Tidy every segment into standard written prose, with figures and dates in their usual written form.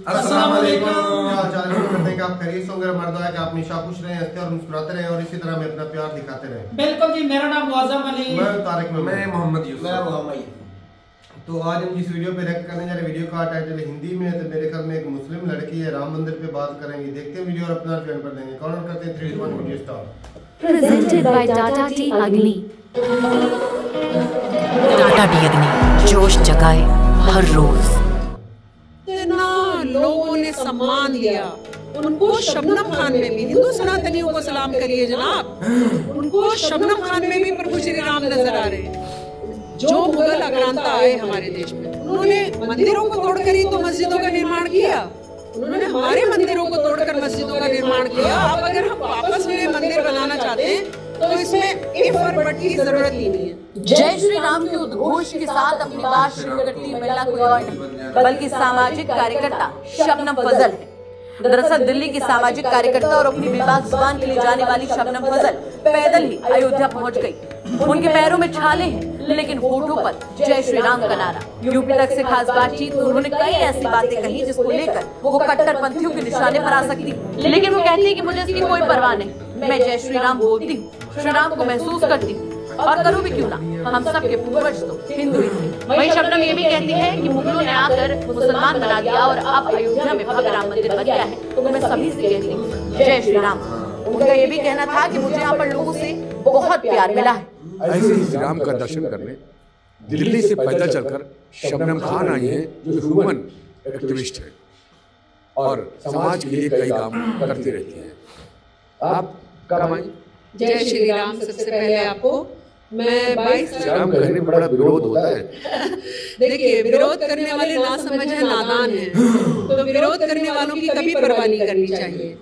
अस्सलाम वालेकुम। क्या हाल चाल है? करते हैं कि आप खैरियत से होंगे। मर्द है कि आप हमेशा खुश रहें, हंसते और मुस्कुराते रहें और इसी तरह हमें अपना प्यार दिखाते रहें। बिल्कुल जी, मेरा नाम मुअज़्ज़म अली, मैं तारिक में, मैं मोहम्मद यूसुफ, मैं मोहम्मद। तो आज हम जिस वीडियो पे रिएक्ट करने जा रहे हैं, वीडियो का टाइटल हिंदी में है। तो मेरे ख्याल में एक मुस्लिम लड़की है, राम मंदिर पे बात करेंगे। देखते हैं वीडियो और अपना रिव्यू कर देंगे। कमेंट करते हैं 3 2 1 video start. Presented by Tata Tea Agni. Tata T अग्नि जोश जगाए हर रोज। इतना लोगों ने सम्मान दिया उनको। शबनम खान में भी, हिंदू सनातनियों को सलाम करिए जनाब, उनको शबनम खान में भी प्रभु श्री राम नजर आ रहे हैं। जो मुगल आक्रांता आए हमारे देश में, उन्होंने मंदिरों को तोड़कर ही तो मस्जिदों का निर्माण किया। उन्होंने हमारे मंदिरों को तोड़कर मस्जिदों का निर्माण किया। अब अगर हम वापस में मंदिर बनाना चाहते हैं तो इसमें इफ और बट की जरूरत ही नहीं है। जय श्री राम के उद्घोष के साथ अपनी बात शुरू करती महिला कोई और नहीं बल्कि सामाजिक कार्यकर्ता शबनम फजल है। दरअसल दिल्ली की सामाजिक कार्यकर्ता और अपनी बेबाक जुबान के लिए जाने वाली शबनम फजल पैदल ही अयोध्या पहुंच गई। उनके पैरों में छाले हैं लेकिन होठों पर जय श्री राम का नारा। यूपी तक से खास बातचीत में उन्होंने कई ऐसी बातें कही जिसको लेकर वो कट्टरपंथियों के निशाने पर आ सकती, लेकिन वो कहती है कि मुझे इसकी कोई परवाह नहीं। मैं जय श्री राम बोलती हूँ, श्री राम को महसूस करती हूँ और करूँ भी क्यों ना, हम सब के पूर्वज तो हिंदू ही थे। वहीं शबनम ये भी कहती है कि मुगलों ने आकर मुसलमान बना दिया और अब अयोध्या में भव्य राम मंदिर बन गया है, तो मैं सभी से कहती हूँ जय श्री राम। उनका ये भी कहना था कि मुझे यहाँ पर लोगों से बहुत प्यार मिला है। ऐसे ही श्री राम का दर्शन करने दिल्ली से पैदल चलकर शबनम खान आई हैं, जो ह्यूमन एक्टिविस्ट है और समाज के लिए कई काम करती रहती हैं। आप कब आई? जय श्री राम। सबसे पहले आपको मैं 22 श्री राम कहने में बड़ा विरोध होता है। देखिए, विरोध करने वाले ना समझ है, नादान है। तो विरोध करने वालों की कभी परवाह नहीं करनी चाहिए।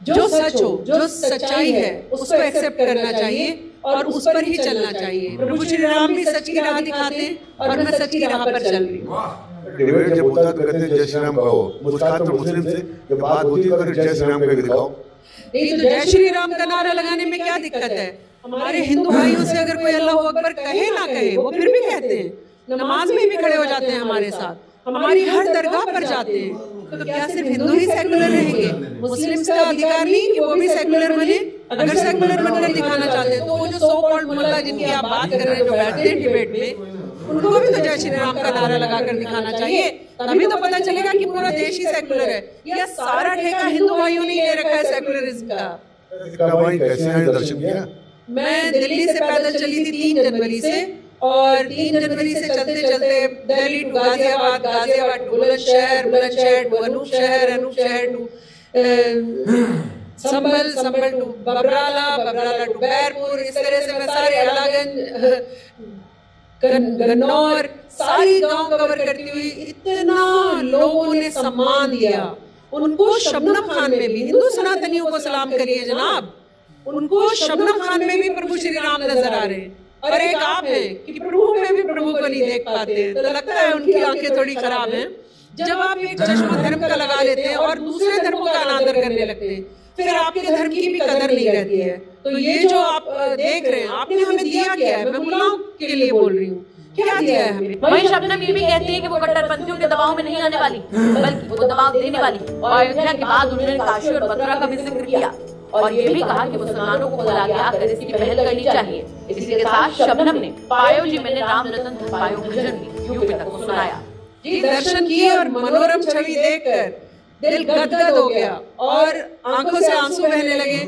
जो सच हो, जो सच्चाई है, उसको एक्सेप्ट करना चाहिए और उस पर ही चलना चाहिए। प्रभु श्री राम भी सच की राह दिखाते हैं और मैं सच की राह पर चल रही हूँ। डिबेट जब होता है तो कहते हैं जय श्री राम कहो, मुस्कान तो मुस्लिम से जब बात होती है तो जय श्री राम कह के दिखाओ। नहीं तो जय श्री राम का नारा लगाने में क्या दिक्कत है? हमारे हिंदू भाइयों से अगर कोई अल्लाह अकबर कहे ना कहे, वो फिर भी कहते हैं, नमाज में भी खड़े हो जाते हैं हमारे साथ, हमारी हर दरगाह पर जाते हैं। तो क्या सिर्फ हिंदू ही सेकुलर रहेंगे? मुस्लिम्स का अधिकार नहीं कि वो भी सेकुलर बने? अगर सेकुलर बनकर दिखाना चाहते हैं तो वो जो सो कॉल्ड मुल्ला जिनकी आप बात कर रहे हैं, जो बैठते हैं डिबेट में, उनको भी तो जय श्री राम का नारा लगाकर दिखाना चाहिए। तभी तो पता चलेगा कि पूरा देश ही सेकुलर है। यह सारा ठेका हिंदू भाइयों ने ले रखा है सेकुलरिज्म का। कब आई, कैसे आए, दर्शन किया? मैं दिल्ली से पैदल चली थी 3 जनवरी से, और 3 जनवरी से चलते चलते Delhi to Ghaziabad, Ghaziabad to Bulandshahr, Bulandshahr to Anupshahr, Anupshahr to Sambhal, Sambhal to Babrala, Babrala to Bairpur. इस तरह से मैं सारे अलागंज, गन्नौर, सारी गांव कवर करती हुई। इतना लोगों ने सम्मान दिया उनको। शबनम खान में भी, हिंदू सनातनियों को सलाम करिए जनाब, उनको शबनम खान में भी प्रभु श्री राम नजर आ रहे हैं। और एक आप हैं कि प्रभु में भी प्रभु को नहीं देख पाते, तो लगता है उनकी आंखें थोड़ी खराब हैं। जब आप एक चश्मा धर्म का लगा लेते हैं और दूसरे धर्मों का अनादर करने लगते हैं, फिर आपके धर्म की भी कदर नहीं रहती है। तो ये जो आप देख रहे हैं, आपने हमें दिया क्या है? मैं मुल्लाओं के लिए बोल रही हूँ, क्या दिया है हमें? वहीं शबनम ये भी कहती है कि वो कट्टरपंथियों के दबाव में नहीं आने वाली बल्कि वो दबाव देने वाली। और अयोध्या के बाद उन्होंने काशी और मथुरा का भी जिक्र किया और ये भी कहा कि मुसलमानों को बुला के आकर इसकी पहल करनी चाहिए। इसी के साथ शबनम ने पायो जी मैंने राम रतन धन पायो भजन भी यूपी तक को सुनाया। जी, दर्शन किए और मनोरम छवि देखकर दिल गदगद हो गया और आंखों से आंसू बहने लगे।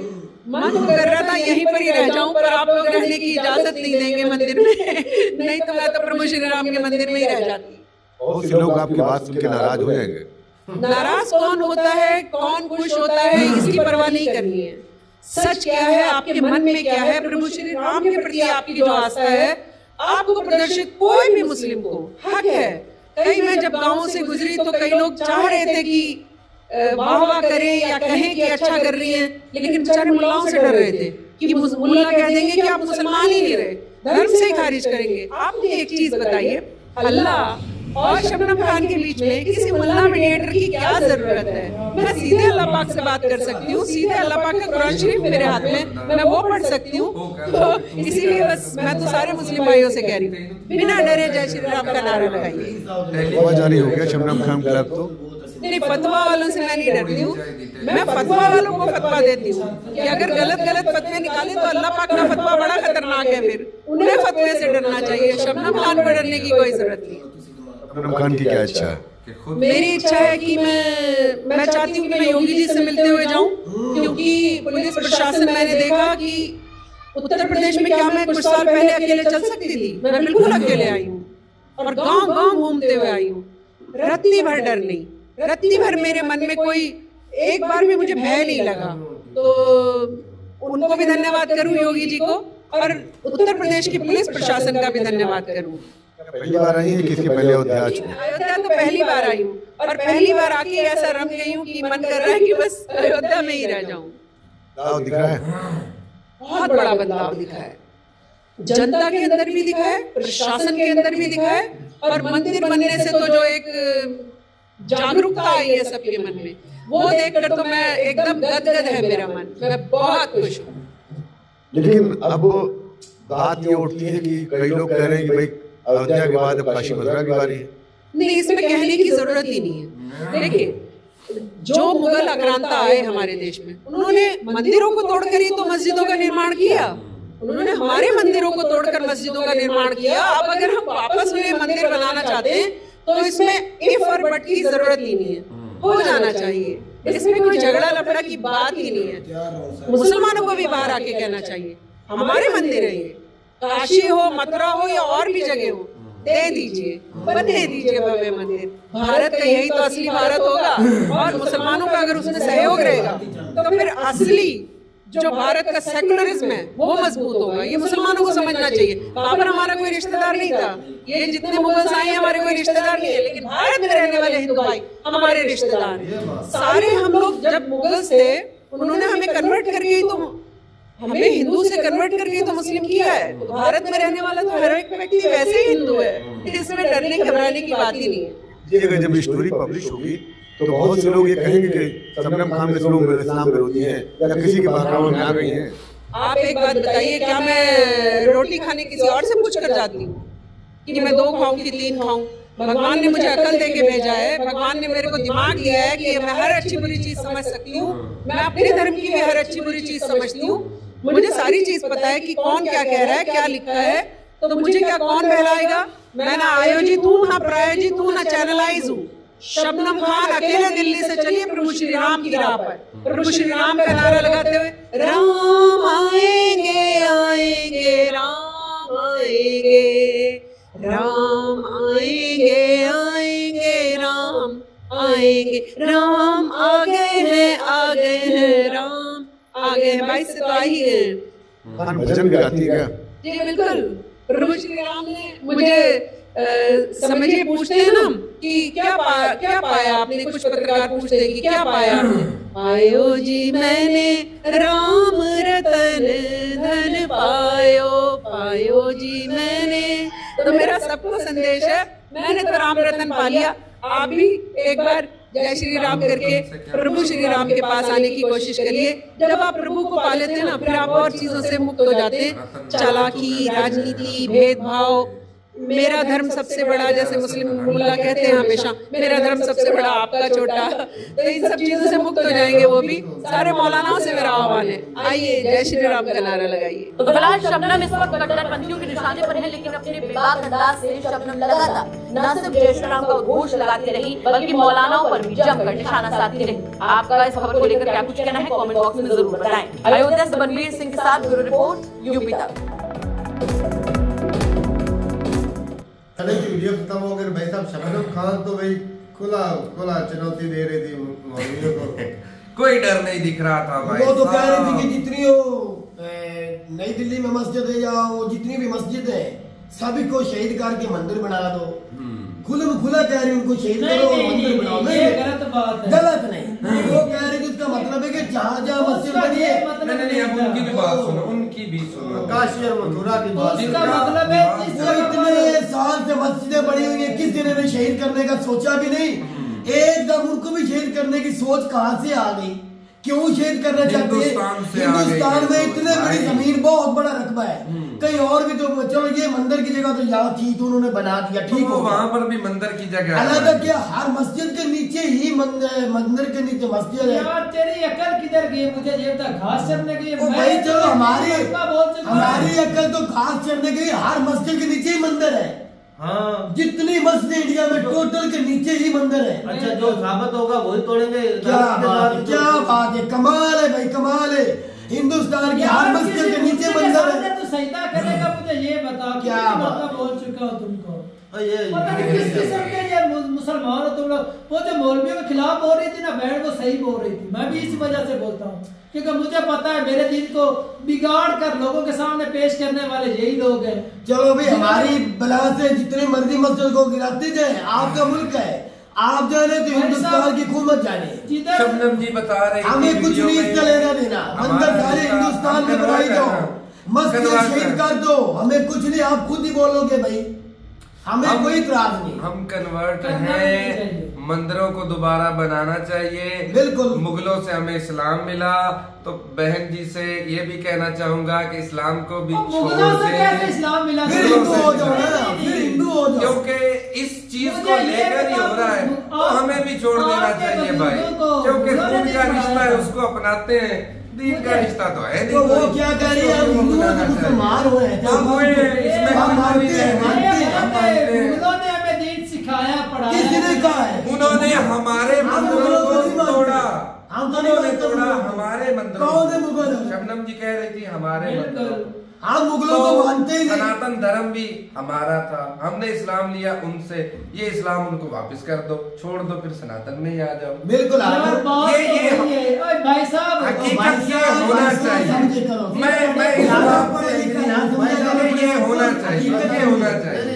मन तो कर रहा था यहीं पर ही रह जाऊं, पर आप लोग रहने की इजाजत नहीं देंगे मंदिर में। नहीं तो मैं तो प्रभु श्री राम के मंदिर में ही रह जाती। बहुत से लोग आपकी बात सुन के नाराज हो जाएंगे। नाराज कौन होता है, कौन खुश होता है, इसकी परवाह नहीं करनी है। सच क्या है, आपके मन में क्या है, प्रभु श्री राम के प्रति आपकी जो आस्था है, आपको प्रदर्शित कोई भी मुस्लिम को हक है। कई मैं जब गांवों से गुजरी तो कई लोग चाह रहे थे कि वाह वाह करें या कहें कि अच्छा कर रही हैं, लेकिन बेचारे मुल्लाओं से डर रहे थे कि मुल्ला कह देंगे कि आप मुसलमान ही नहीं रहे, धर्म से ही खारिज करेंगे। आपने एक चीज बताइए, अल्लाह और शबनम खान के बीच में किसी मुल्ला मीडिएटर की क्या जरूरत है? मैं सीधे अल्लाह पाक से बात कर सकती हूँ, सीधे अल्लाह पाक का कुरान शरीफ मेरे हाथ में, मैं वो पढ़ सकती हूँ। तो इसीलिए बस मैं तो सारे मुस्लिम भाइयों से कह रही हूँ, बिना डरे जय श्री राम का नारा लगाइए। जारी हो गया शबनम खान क्लब तो नहीं, फतवा वालों से मैं नहीं डरती हूँ। मैं फतवा वालों को फतवा देती हूँ कि अगर गलत गलत फतवे निकाले तो अल्लाह पाक का फतवा बड़ा खतरनाक है, फिर उन्हें फतवे से डरना चाहिए। शबनम खान को डरने की कोई जरूरत नहीं। शबनम खान की क्या इच्छा है? मेरी इच्छा है कि मैं चाहती हूँ कि मैं योगी जी से मिलते हुए जाऊँ, क्योंकि पुलिस प्रशासन मैंने देखा कि उत्तर प्रदेश में क्या मैं कुछ साल पहले अकेले चल सकती थी? मैं बिल्कुल अकेले आई हूँ और गांव गांव घूमते हुए आई हूँ। रत्ती भर डर नहीं, रत्ती भर मेरे मन में कोई एक बार भी मुझे भय नहीं लगा। तो उनको भी धन्यवाद करूँ योगी जी को, और उत्तर प्रदेश की पुलिस प्रशासन का भी धन्यवाद करूँ। पहली बार आई है किसके पहले अयोध्या? अयोध्या तो पहली बार आई हूँ, और पहली बार आके ऐसा रम गई हूँ कि मन कर रहा है कि बस अयोध्या में ही रह जाऊँ। बदलाव दिख रहा है, बहुत बड़ा बदलाव दिखा है, जनता के अंदर भी दिखा है, प्रशासन के अंदर भी दिखा है, और मंदिर बनने से तो जो एक जागरूकता आई है सबके मन में, वो देखकर तो मैं एकदम गदगद है मेरा मन। मैं बहुत खुश हूँ। लेकिन अब बात ये उठती है कि कई लोग कह रहे हैं कि भाई अयोध्या के बाद अब काशी मथुरा की बारी है। नहीं, इसमें कहने की जरूरत ही नहीं है। देखिए, जो मुगल आक्रांता आए हमारे देश में, उन्होंने मंदिरों को तोड़कर ही तो मस्जिदों का निर्माण किया। उन्होंने हमारे मंदिरों को तोड़कर मस्जिदों का निर्माण किया। अब अगर हम वापस में मंदिर बनाना चाहते हैं तो इसमें इफ और बट की जरूरत ही नहीं है, हो जाना चाहिए। इसमें कोई झगड़ा लफड़ा की बात ही नहीं है। मुसलमानों को भी बाहर आके कहना चाहिए हमारे मंदिर है ये, काशी हो, मथुरा हो या और भी जगह हो, दे दीजिए, बनने दीजिए भव्य मंदिर। भारत का यही तो असली भारत होगा, और मुसलमानों का अगर उसमें सहयोग रहेगा तो फिर असली जो भारत का सेकुलरिज्म है वो मजबूत होगा। ये मुसलमानों को समझना चाहिए। बाबर हमारा कोई रिश्तेदार नहीं था, ये जितने मुगल आए हैं हमारे कोई रिश्तेदार नहीं है, लेकिन भारत में रहने वाले हिंदू भाई हमारे रिश्तेदार हैं सारे। हम लोग जब मुगल्स थे, उन्होंने हमें कन्वर्ट करके ही तो, हमें हिंदू से कन्वर्ट करके तो मुस्लिम किया है। तो भारत में रहने वाला तो हर एक व्यक्ति वैसे ही हिंदू है, इसमें डरने घबराने की बात ही नहीं है। अगर जब स्टोरी पब्लिश होगी तो बहुत से लोग ये कहेंगे कि शबनम खान के लोग इस्लाम विरोधी हैं या किसी के बैकग्राउंड में आ गई हैं। आप एक बात बताइए, क्या मैं रोटी खाने किसी और से पूछ कर जाती हूँ कि मैं 2 खाऊं कि 3 खाऊं? भगवान ने मुझे अकल दे के भेजा है, भगवान ने मेरे को दिमाग दिया है कि मैं हर अच्छी बुरी चीज समझ सकती हूँ। मैं अपने धर्म की भी हर अच्छी बुरी चीज समझती हूँ। मुझे सारी चीज पता है कि कौन क्या कह रहा है, क्या लिखा है, तो मुझे क्या कौन बहलाएगा? मैं ना आयोजित हूँ, ना प्रायोजित हूँ, ना चैनलाइज हूँ। शबनम खान अकेले दिल्ली से चलिए प्रभु श्री राम की राह पर, प्रभु श्री राम का नारा लगाते हुए, राम आएंगे आएंगे राम आएंगे, राम आएंगे आएंगे राम आएंगे, राम आ गए हैं राम आ गए हैं। भाई से तो आई है। भजन भी गाती है क्या? जी बिल्कुल। प्रभु श्री राम ने मुझे समझिए, पूछते हैं ना कि क्या पाया आपने? कुछ पत्रकार पूछते हैं कि क्या पाया आपने? पायो जी मैंने राम रतन धन पायो, पायो जी मैंने। तो मेरा सबको संदेश है, मैंने तो राम रतन पा लिया। आप भी एक बार जय श्री राम करके प्रभु श्री राम के पास आने की कोशिश करिए। जब आप प्रभु को पा लेते हैं ना, फिर आप और चीजों से मुक्त हो जाते हैं। चालाकी, राजनीति, भेदभाव, मेरा धर्म सबसे बड़ा, जैसे मुस्लिम मुल्ला कहते हैं हमेशा, मेरा धर्म सबसे बड़ा आपका छोटा, तो इन सब चीजों से मुक्त हो जाएंगे वो भी। सारे मौलानाओं से मेरा आह्वान है, आइए जय श्री राम का नारा लगाइए। तो फिलहाल शबनम इस वक्त कट्टरपंथियों के निशाने पर है, लेकिन अपने बेबाक अंदाज से शबनम लगातार न सिर्फ जय श्री राम का उद्घोष लगाती रही, बल्कि मौलानाओं पर भी जमकर निशाना साधती रही। आपका इस खबर को लेकर क्या कुछ कहना है, कमेंट बॉक्स में जरूर बताएं। अयोध्या से बनवीर सिंह के साथ ब्यूरो रिपोर्ट, यूपी तक। चले की वीडियो खत्म हो गई भाई साहब। शबनम खान तो भाई खुला चुनौती दे रही थी मौलवियों को। कोई डर नहीं दिख रहा था भाई। वो तो कह रही थी कि जितनी वो नई दिल्ली में मस्जिद है या वो जितनी भी मस्जिद है सभी को शहीद करके मंदिर बना दो। खुला कह रही उनको शहीद करो और मंदिर बनाओ। नहीं, गलत बात है। गलत नहीं, वो कह रही थी उसका मतलब है कि जहाँ मस्जिद बनी है। नहीं, अब उनकी भी बात सुनो, उनकी भी सुनो। काशी और मथुरा की बात, जिसका मतलब है वो इतने साल से मस्जिदें बनी हुई है, किसी ने शहीद करने का सोचा भी नहीं। एकदम उनको भी शहीद करने की सोच कहाँ से आ गई? क्यों शहीद करना चाहते हैं? हिंदुस्तान में इतने बड़ी जमीन, बहुत बड़ा रकबा है, कहीं और भी तो चलो ये मंदिर की जगह तो यहाँ थी तो उन्होंने बना दिया, ठीक हो, वहाँ पर भी मंदिर की जगह अलग है क्या? हर मस्जिद के नीचे ही मंदिर के नीचे मस्जिद है। यार तेरी अकल किधर गई? मुझे ये बता, घास चरने गई? भाई चलो हमारी अकल तो घास चरने गई, हर मस्जिद के नीचे ही मंदिर है। हाँ, जितनी मस्जिद इंडिया में टोटल के नीचे ही मंदिर है। अच्छा, जो साबित होगा वही तोड़ेंगे। क्या बात है, कमाल है भाई, कमाल है। हिंदुस्तान की हर मस्जिद के नीचे मंदिर है। तो सजदा करेगा, मुझे ये बता, क्या बात बोल चुका हो तुमको? ये पता नहीं किस किस्म के ये मुसलमान हो तुम लोग। वो जो मौलवियों के खिलाफ बोल रही थी ना बहन, वो सही बोल रही थी। मैं भी इसी वजह से बोलता हूँ क्योंकि मुझे पता है मेरे दिन को बिगाड़ कर लोगों के सामने पेश करने वाले यही लोग हैं। चलो भाई, हमारी बला से जितनी मर्जी मस्जिद को गिराते जाए, आपका मुल्क है, आप जाने तो हिंदुस्तान की हुकूमत जाने। शबनम जी बता रहे हैं हमें कुछ नहीं इसका लेना देना, मंदिर सारे हिंदुस्तान में बनाई दो, मस्जिद शहीद कर दो, हमें कुछ नहीं, आप खुद ही बोलोगे भाई, हमें कोई इतराज नहीं। हम कन्वर्ट हैं, मंदिरों को दोबारा बनाना चाहिए। बिल्कुल, मुगलों से हमें इस्लाम मिला, तो बहन जी से ये भी कहना चाहूंगा कि इस्लाम को भी छोड़ दें। इस्लाम मिला, फिर हिंदू हो जाओ ना, फिर हिंदू हो जाओ। क्योंकि इस चीज को लेकर ही हो रहा है, तो हमें भी छोड़ देना चाहिए भाई, क्योंकि खून का रिश्ता है, उसको अपनाते हैं। दीन का रिश्ता तो है नहीं। तो वो क्या कह रही है? हिंदू मुसलमान हुए हैं, उन्होंने हमें दीन सिखाया, पढ़ाया। किसने कहा है? उन्होंने हमारे मंदिरों को तोड़ा, उन्होंने तोड़ा हमारे मंदिरों। कौन है मुगल? शबनम जी कह रही थी हमारे मंदिरों। हम मुगलों को मानते ही नहीं। सनातन धर्म भी हमारा था, हमने इस्लाम लिया उनसे, ये इस्लाम उनको वापस कर दो, छोड़ दो, फिर सनातन में ही आ जाओ। बिल्कुल, ये भाई साहब हकीकत ये होना चाहिए। मैं इस्लाम से ये होना चाहिए, ये होना चाहिए।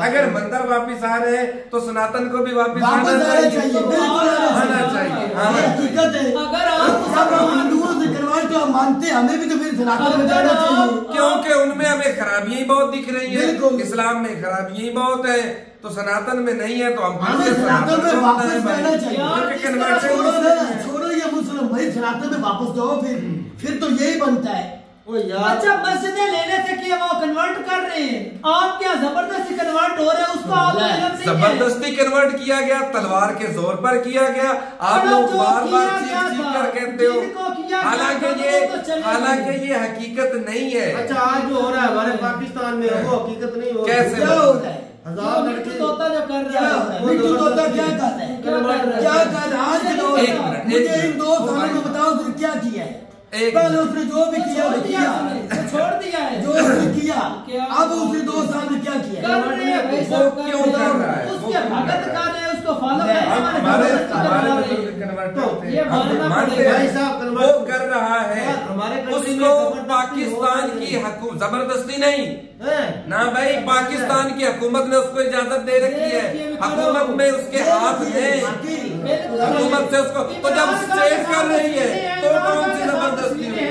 अगर मंदिर वापस आ रहे हैं तो सनातन को भी वापस आना चाहिए, बिल्कुल आना चाहिए। हकीकत है। अगर आप हिंदुओं से करवाए तो हम मानते, हमें भी तो फिर सनातन में जाना चाहिए, क्योंकि उनमें हमें खराबियां ही बहुत दिख रही है। इस्लाम में खराबियां ही बहुत है, तो सनातन में नहीं है, तो हमें सनातन में वापस जाना चाहिए। छोड़ो ये मुस्लिम भाई, सनातन में वापस जाओ, फिर तो यही बनता है। अच्छा, मस्जिदें लेने से किया वो कन्वर्ट कर रहे हैं, आप क्या जबरदस्ती कन्वर्ट हो रहे हैं? उसको आप जबरदस्ती कन्वर्ट किया गया, तलवार के जोर पर किया गया। आप लोग बार बार चीख कर कहते हो, हालांकि ये हकीकत नहीं है। अच्छा, आज जो हो रहा है हमारे पाकिस्तान में वो हकीकत नहीं हो, कैसे हो रहा है? हजार मिट्टू तोता जो कर रहा है, मिट्टू तोता क्या कर रहा है? क्या कर रहा है? मुझे इन 2 सालों में बताओ उसने क्या किया है? पहले उसने जो भी किया वो किया, छोड़ दिया है, जो उसने किया, अब उसने 2 साल में क्या किया? क्यों कर रहा है? उसके भगत कर रहे हैं, उसको फॉलो कर वो कर रहा है, उसको पाकिस्तान की हुकूमत जबरदस्ती नहीं ना भाई, पाकिस्तान की हुकूमत ने उसको इजाजत दे रखी है, हुकूमत में उसके हाथ है, हुकूमत से उसको, तो जब स्टेट कर रही है तो कौन सी जबरदस्ती है?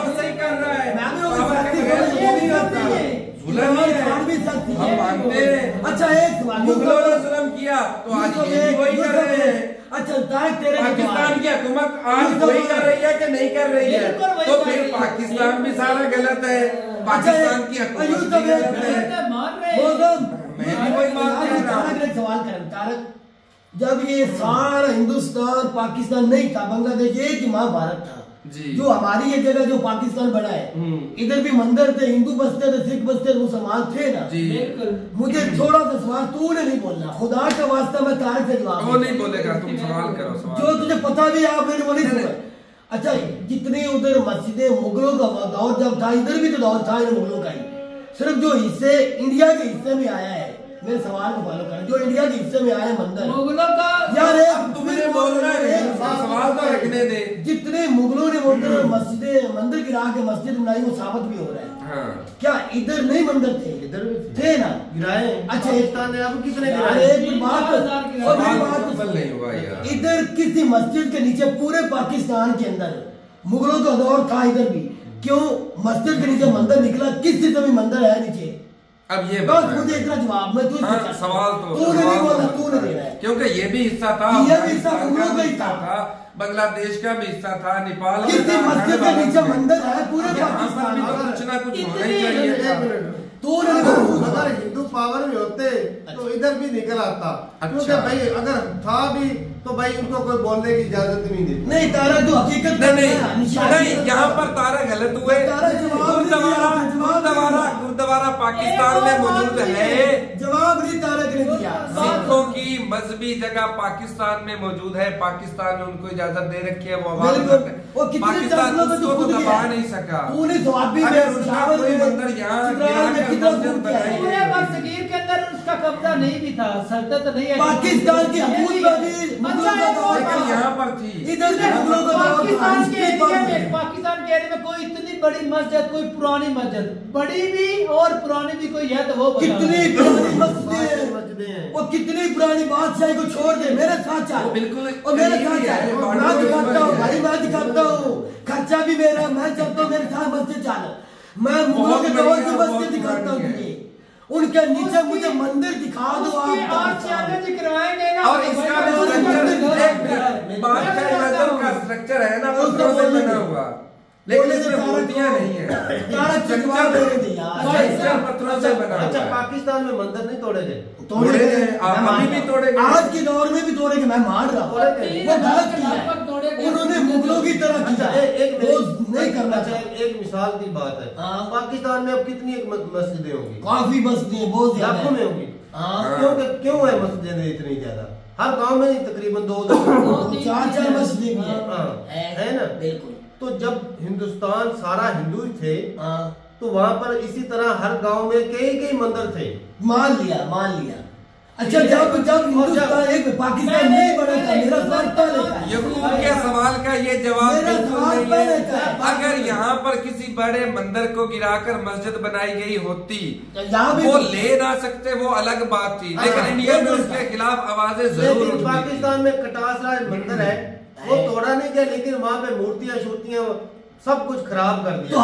सही कर रहा है, हम मानते हैं। अच्छा, एक मुगलों ने जुल्म किया तो आज वही कर रहे हैं। अच्छा, तेरे पाकिस्तान की हुकूमत आज वही कर रही है कि नहीं कर रही है? तो फिर पाकिस्तान भी सारा गलत है, पाकिस्तान की हुकूमत भी गलत है। मैं भी वही बात कह रहा हूं। सवाल करें तारक, जब ये सारा हिंदुस्तान पाकिस्तान नहीं था, बांग्लादेश एक ही महाभारत था, जो हमारी ये जगह जो पाकिस्तान बना है, इधर भी मंदिर थे, हिंदू बसते थे, सिख बसते थे, मुसलमान थे ना। मुझे थोड़ा सा सवाल तूने नहीं बोलना, खुदा का वास्ता मैं तारक से जवाब वो नहीं बोलेगा, तुम सवाल करो, सवाल जो तुझे पता भी आप मैंने वो नहीं सुना। अच्छा, जितने उधर मस्जिदें मुगलों का दौर जब था, इधर भी तो दौर था इन मुगलों का ही, सिर्फ जो हिस्से इंडिया के हिस्से में आया है, मेरे सवाल को फॉलो करें, जो इंडिया के हिस्से में आया मंदिर मुगलों का यार, तुम्हें बोलना है, सवाल तो रखने दे। जितने मुगलों ने मस्जिदें मंदिर गिरा के मस्जिद बनाई, वो साबित भी हो रहा है। हाँ। क्या इधर नहीं मंदिर थे? इधर भी थे ना, गिराए। अच्छा, पाकिस्तान ने अब कितने बात, इधर किसी मस्जिद के नीचे पूरे पाकिस्तान के अंदर मुगलों का दौर था, इधर भी क्यों मस्जिद के नीचे मंदिर निकला? किसी से भी मंदिर है नीचे? अब ये बस मुझे इतना जवाब, मैं तुझे सवाल तो तूने नहीं बोला, तूने देना है। क्योंकि ये भी हिस्सा था, ये भी हिस्सा हम लोग का ही था, बांग्लादेश का भी हिस्सा था, नेपाल किसी मस्जिद के नीचे मंदिर है पूरे पाकिस्तान में, तो कुछ ना कुछ होना ही चाहिए था। तो अगर हिंदू पावर में होते तो इधर भी निकल आता, क्योंकि भाई अगर था भी तो भाई उनको कोई बोलने की इजाजत नहीं देती। नहीं तारा तो हकीकत नहीं, यहाँ पर तारा गलत हुए। गुरुद्वारा पाकिस्तान में मौजूद है, जवाब नहीं तारा के लिए दिया। सिखों की मजहबी जगह पाकिस्तान में मौजूद है, पाकिस्तान ने उनको इजाजत दे रखी है, वो पाकिस्तान उसको तो दबा नहीं सका। कोई मंदिर यहाँ पूरे बरसगीर के अंदर उसका कब्जा नहीं भी था, सल्तनत नहीं है। पाकिस्तान की हुकूमत यहाँ पर थी, इधर पाकिस्तान के एरिया में कोई इतनी बड़ी मस्जिद, कोई पुरानी मस्जिद, बड़ी भी और पुरानी भी कोई है तो वो कितनी पुरानी मस्जिद है, वो कितनी पुरानी बादशाही को छोड़ दे। मेरे साथ चल, बिल्कुल और मेरे साथ चल, मैं दिखाता हूँ भाई, मैं दिखाता हूँ, खर्चा भी मेरा, मैं चलता हूँ, मेरे साथ मस्जिद चल, मैं मुगलों के दौर की मस्जिद दिखाता हूँ तुझे, उनके नीचे मुझे मंदिर दिखा दो आप, करवाएंगे ना। और इसका स्ट्रक्चर है ना, पत्थरों से बना हुआ, लेकिन इसमें मूर्तियां नहीं है, पत्थरों से बना। अच्छा, पाकिस्तान में मंदिर नहीं तोड़े गए? तोड़े गए, अभी भी तोड़े गए, आज के दौर में भी तोड़ेंगे, मैं मान रहा हूँ, वो गलत किया है, उन्होंने मुगलों की तरह किया, एक नहीं करना चाहिए। एक मिसाल की बात है, पाकिस्तान में अब कितनी मस्जिदें होंगी? काफी मस्जिदें, बहुत लाखों में होंगी। क्यों है मस्जिदें इतनी ज्यादा? हर गांव में तकरीबन 2-4 मस्जिदें है ना। बिल्कुल। तो जब हिंदुस्तान सारा हिंदू ही थे, तो वहाँ पर इसी तरह हर गांव में कई मंदिर थे। मान लिया। अच्छा, जब हिंदुस्तान एक पाकिस्तान नहीं बना था, मेरा सवाल यकूब के सवाल का ये जवाब बिल्कुल नहीं है। अगर यहाँ पर किसी बड़े मंदिर को गिराकर मस्जिद बनाई गई होती, वो ले ना सकते, वो अलग बात थी, लेकिन इंडिया में उसके खिलाफ आवाजें जरूर उठी। पाकिस्तान में कटास राज मंदिर है, वो तोड़ा नहीं गया, लेकिन वहाँ पे मूर्तियां सब कुछ खराब कर दिया।